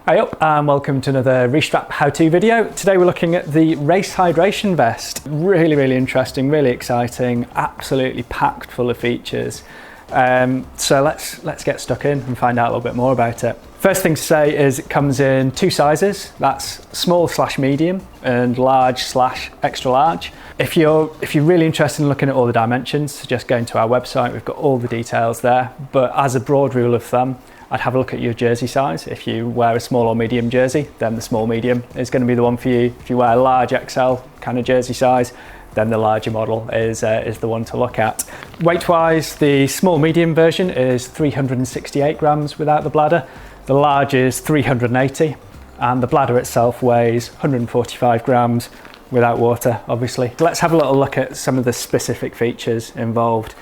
Hi up and welcome to another Restrap how-to video. Today we're looking at the race hydration vest. Really interesting, really exciting, absolutely packed full of features. So let's get stuck in and find out a little bit more about it. First thing to say is it comes in two sizes. That's small/medium and large/extra large. If you're really interested in looking at all the dimensions, suggest going to our website. We've got all the details there. But as a broad rule of thumb, I'd have a look at your jersey size. If you wear a small or medium jersey, then the small medium is going to be the one for you. If you wear a large XL kind of jersey size, then the larger model is the one to look at. Weight-wise, the small medium version is 368 grams without the bladder. The large is 380, and the bladder itself weighs 145 grams without water, obviously. Let's have a little look at some of the specific features involved.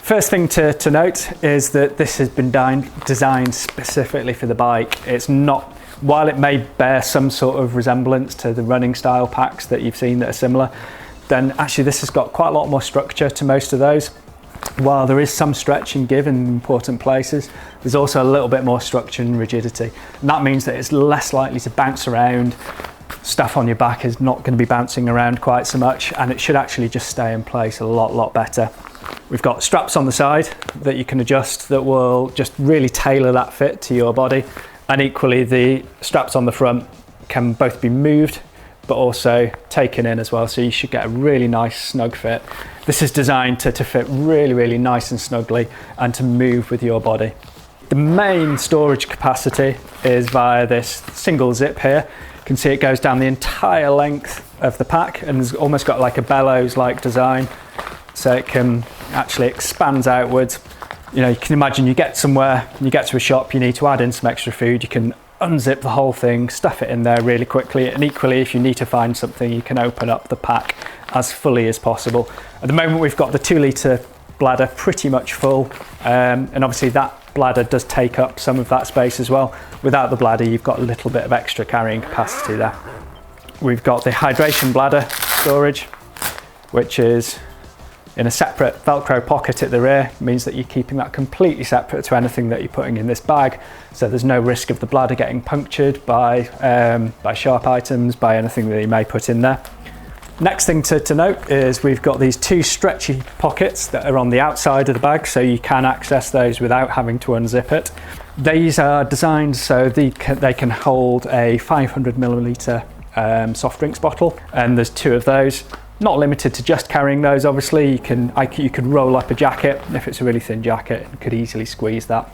First thing to note is that this has been designed specifically for the bike. It's not, while it may bear some sort of resemblance to the running style packs that you've seen that are similar, then actually this has got quite a lot more structure to most of those. While there is some stretch and give in important places, there's also a little bit more structure and rigidity. And that means that it's less likely to bounce around. Stuff on your back is not going to be bouncing around quite so much, and it should actually just stay in place a lot better. We've got straps on the side that you can adjust that will just really tailor that fit to your body, and equally the straps on the front can both be moved but also taken in as well, so you should get a really nice snug fit. This is designed to fit really nice and snugly and to move with your body. The main storage capacity is via this single zip here. You can see it goes down the entire length of the pack and has almost got like a bellows-like design, so it can actually expands outwards. You know, you can imagine you get somewhere, you get to a shop, you need to add in some extra food, you can unzip the whole thing, stuff it in there really quickly, and equally if you need to find something, you can open up the pack as fully as possible. At the moment we've got the 2-litre bladder pretty much full, and obviously that bladder does take up some of that space as well. Without the bladder you've got a little bit of extra carrying capacity there. We've got the hydration bladder storage, which is in a separate Velcro pocket at the rear. It means that you're keeping that completely separate to anything that you're putting in this bag, so there's no risk of the bladder getting punctured by sharp items, by anything that you may put in there. Next thing to note is we've got these two stretchy pockets that are on the outside of the bag, so you can access those without having to unzip it. These are designed so they can hold a 500ml soft drinks bottle, and there's two of those. Not limited to just carrying those, obviously. You could roll up a jacket. If it's a really thin jacket, you could easily squeeze that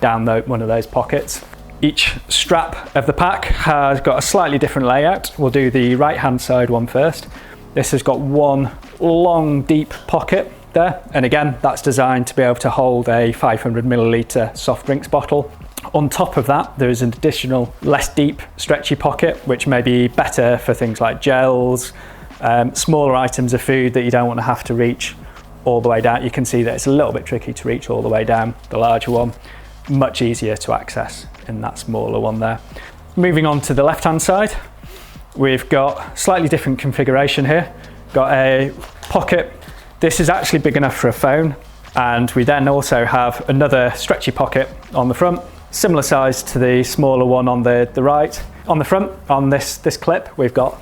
down one of those pockets. Each strap of the pack has got a slightly different layout. We'll do the right hand side one first. This has got one long deep pocket there, and again that's designed to be able to hold a 500ml soft drinks bottle. On top of that there is an additional less deep stretchy pocket, which may be better for things like gels, smaller items of food that you don't want to have to reach all the way down. You can see that it's a little bit tricky to reach all the way down. The larger one, much easier to access in that smaller one there. Moving on to the left hand side, we've got slightly different configuration here. Got a pocket. This is actually big enough for a phone, and we then also have another stretchy pocket on the front, similar size to the smaller one on the right. On the front, on this clip, we've got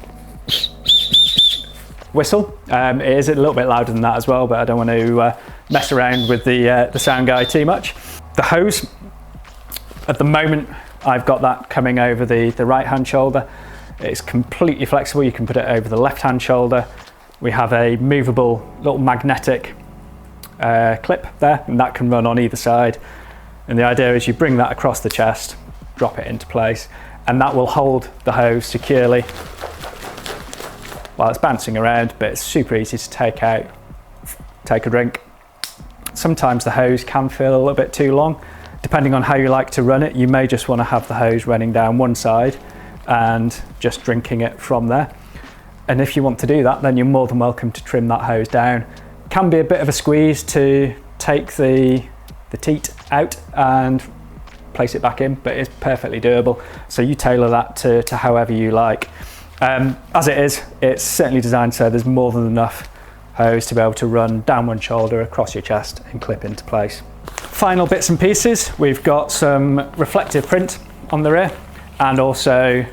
whistle. It is a little bit louder than that as well, but I don't want to mess around with the sound guy too much. The hose, at the moment I've got that coming over the right hand shoulder. It's completely flexible, you can put it over the left hand shoulder. We have a movable little magnetic clip there, and that can run on either side, and the idea is you bring that across the chest, drop it into place, and that will hold the hose securely while it's bouncing around, but it's super easy to take out, take a drink. Sometimes the hose can feel a little bit too long. Depending on how you like to run it, you may just want to have the hose running down one side and just drinking it from there. And if you want to do that, then you're more than welcome to trim that hose down. It can be a bit of a squeeze to take the teat out and place it back in, but it's perfectly doable. So you tailor that to however you like. As it is, it's certainly designed so there's more than enough hose to be able to run down one shoulder, across your chest, and clip into place. Final bits and pieces, we've got some reflective print on the rear. and also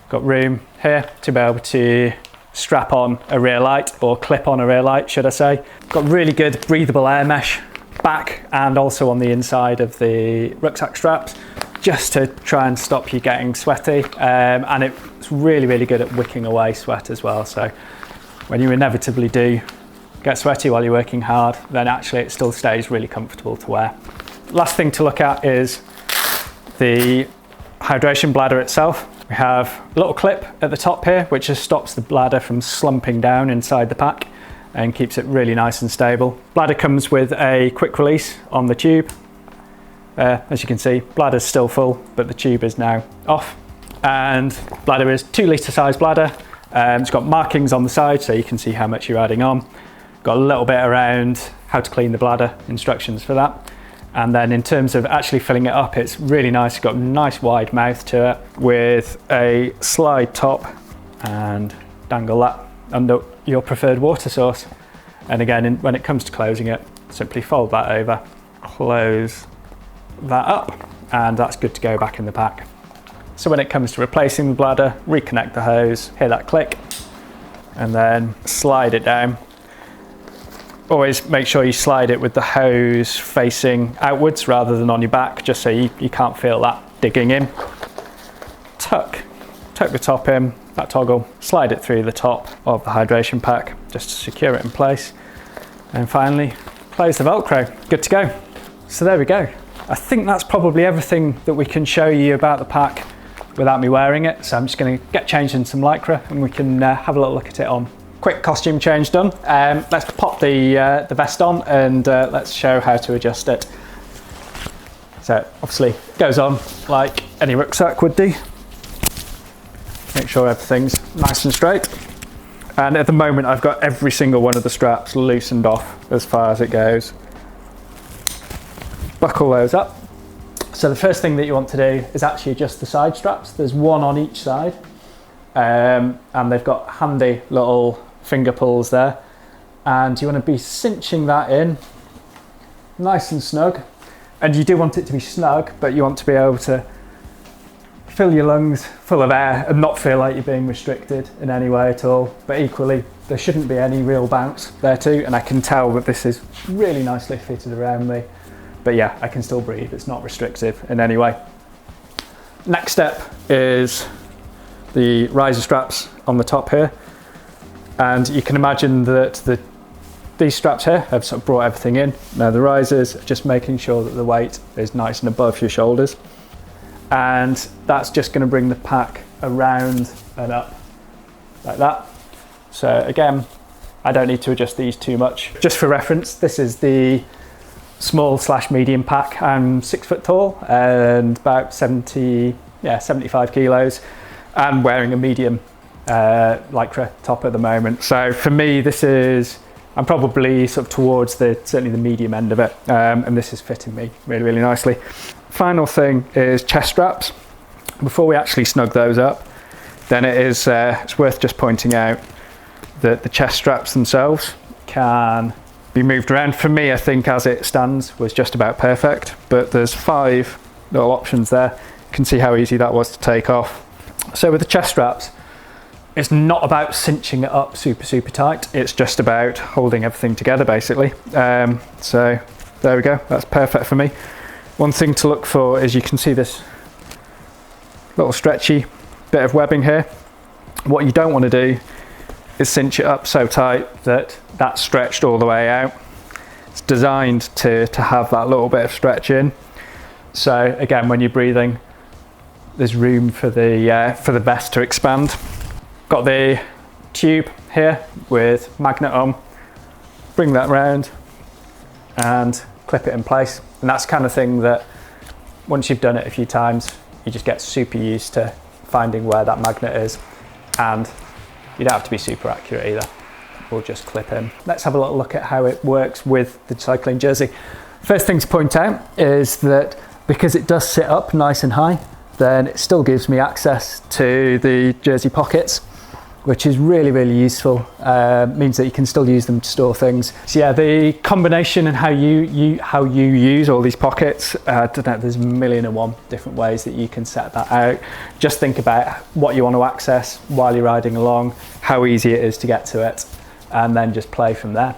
got room here to be able to strap on a rear light, or clip on a rear light, should I say. Got really good breathable air mesh back and also on the inside of the rucksack straps, just to try and stop you getting sweaty. And it's really, really good at wicking away sweat as well. So when you inevitably do get sweaty while you're working hard, then actually it still stays really comfortable to wear. Last thing to look at is the hydration bladder itself. We have a little clip at the top here, which just stops the bladder from slumping down inside the pack and keeps it really nice and stable. Bladder comes with a quick release on the tube. As you can see, bladder's still full, but the tube is now off. And bladder is 2 litre size bladder. It's got markings on the side so you can see how much you're adding on. Got a little bit around how to clean the bladder, instructions for that. And then in terms of actually filling it up, it's really nice. It's got a nice wide mouth to it with a slide top, and dangle that under your preferred water source. And again, when it comes to closing it, simply fold that over, close that up, and that's good to go back in the pack. So when it comes to replacing the bladder, reconnect the hose, hear that click, and then slide it down. Always make sure you slide it with the hose facing outwards rather than on your back, just so you can't feel that digging in. Tuck the top in, that toggle, slide it through the top of the hydration pack just to secure it in place. And finally, close the Velcro, good to go. So there we go. I think that's probably everything that we can show you about the pack without me wearing it. So I'm just going to get changed in some Lycra and we can have a little look at it on. Quick costume change done. Let's pop the vest on and let's show how to adjust it. So obviously it goes on like any rucksack would do. Make sure everything's nice and straight. And at the moment I've got every single one of the straps loosened off as far as it goes. Buckle those up. So the first thing that you want to do is actually adjust the side straps. There's one on each side, and they've got handy little finger pulls there, and you want to be cinching that in nice and snug. And you do want it to be snug, but you want to be able to fill your lungs full of air and not feel like you're being restricted in any way at all. But equally, there shouldn't be any real bounce there too, and I can tell that this is really nicely fitted around me. But yeah, I can still breathe, it's not restrictive in any way. Next step is the riser straps on the top here. And you can imagine that these straps here have sort of brought everything in. Now the risers, just making sure that the weight is nice and above your shoulders. And that's just going to bring the pack around and up like that. So again, I don't need to adjust these too much. Just for reference, this is the small/medium pack. I'm 6 foot tall and about 75 kilos, and wearing a medium Lycra top at the moment. So for me, I'm probably sort of towards certainly the medium end of it, and this is fitting me really, really nicely. Final thing is chest straps. Before we actually snug those up, then it's worth just pointing out that the chest straps themselves can be moved around. For me, I think as it stands was just about perfect, but there's 5 little options there. You can see how easy that was to take off. So with the chest straps, it's not about cinching it up super, super tight. It's just about holding everything together, basically. So there we go, that's perfect for me. One thing to look for is you can see this little stretchy bit of webbing here. What you don't want to do is cinch it up so tight that that's stretched all the way out. It's designed to have that little bit of stretch in. So again, when you're breathing, there's room for the vest to expand. Got the tube here with magnet on. Bring that round and clip it in place. And that's the kind of thing that once you've done it a few times, you just get super used to finding where that magnet is. And you don't have to be super accurate either. We'll just clip in. Let's have a little look at how it works with the cycling jersey. First thing to point out is that because it does sit up nice and high, then it still gives me access to the jersey pockets. which is really, really useful. Means that you can still use them to store things. So yeah, the combination and how you use all these pockets, I don't know, there's a million and one different ways that you can set that out. Just think about what you want to access while you're riding along, how easy it is to get to it, and then just play from there.